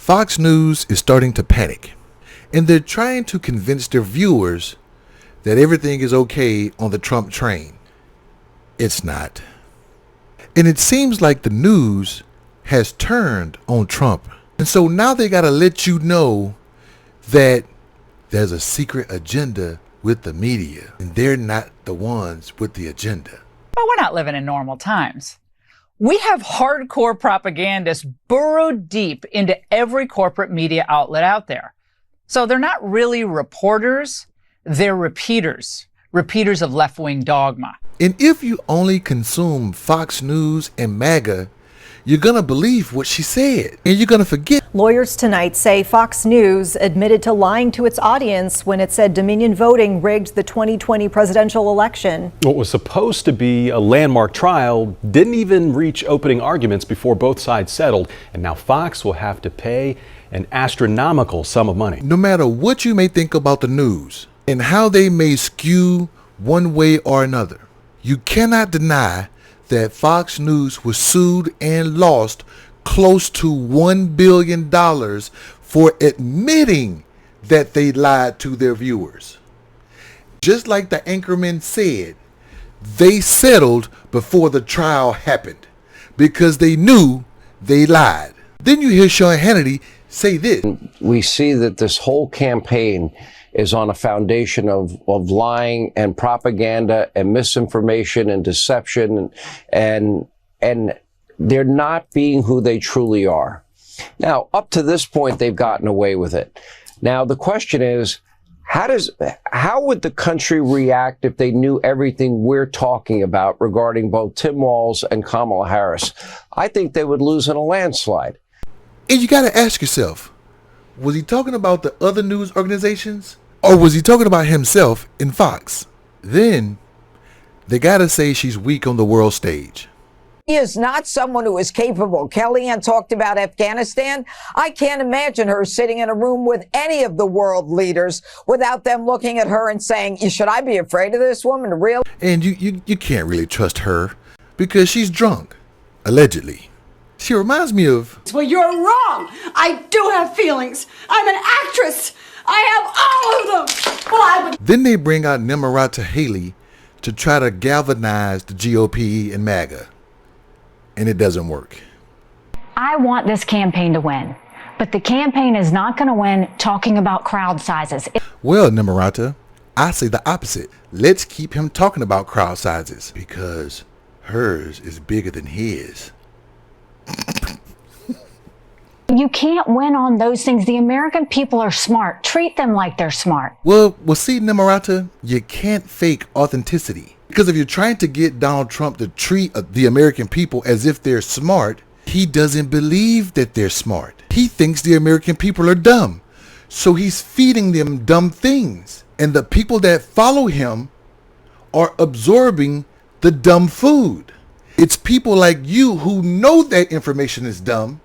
Fox News is starting to panic, and they're trying to convince their viewers that everything is okay on the Trump train. It's not. And it seems like the news has turned on Trump. And so now they got to let you know that there's a secret agenda with the media, and they're not the ones with the agenda. But we're not living in normal times. We have hardcore propagandists burrowed deep into every corporate media outlet out there. So they're not really reporters, they're repeaters of left-wing dogma. And if you only consume Fox News and MAGA, you're going to believe what she said, and you're going to forget. Lawyers tonight say Fox News admitted to lying to its audience when it said Dominion voting rigged the 2020 presidential election. What was supposed to be a landmark trial didn't even reach opening arguments before both sides settled, and now Fox will have to pay an astronomical sum of money. No matter what you may think about the news and how they may skew one way or another, you cannot deny that Fox News was sued and lost close to $1 billion for admitting that they lied to their viewers. Just like the anchorman said, they settled before the trial happened because they knew they lied. Then you hear Sean Hannity say this. We see that this whole campaign is on a foundation of lying and propaganda and misinformation and deception, and they're not being who they truly are. Now, up to this point, they've gotten away with it. Now, the question is, how would the country react if they knew everything we're talking about regarding both Tim Walz and Kamala Harris? I think they would lose in a landslide. And you got to ask yourself, was he talking about the other news organizations, or was he talking about himself in Fox? Then they got to say she's weak on the world stage. He is not someone who is capable. Kellyanne talked about Afghanistan. I can't imagine her sitting in a room with any of the world leaders without them looking at her and saying, should I be afraid of this woman? Really? And you can't really trust her because she's drunk, allegedly. She reminds me of... Well, you're wrong. I do have feelings. I'm an actress. I have all of them. Well, Then they bring out Nimrata Haley to try to galvanize the GOP and MAGA. And it doesn't work. I want this campaign to win, but the campaign is not going to win talking about crowd sizes. Well, Nimrata, I say the opposite. Let's keep him talking about crowd sizes because hers is bigger than his. You can't win on those things. The American people are smart. Treat them like they're smart. Well, see, Nimrata, you can't fake authenticity. Because if you're trying to get Donald Trump to treat the American people as if they're smart, he doesn't believe that they're smart. He thinks the American people are dumb. So he's feeding them dumb things. And the people that follow him are absorbing the dumb food. It's people like you who know that information is dumb,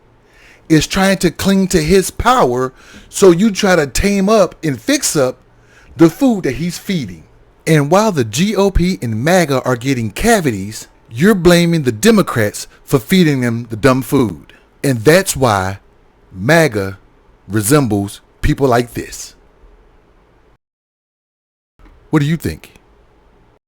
is trying to cling to his power, so you try to tame up and fix up the food that he's feeding. And while the GOP and MAGA are getting cavities, you're blaming the Democrats for feeding them the dumb food. And that's why MAGA resembles people like this. What do you think?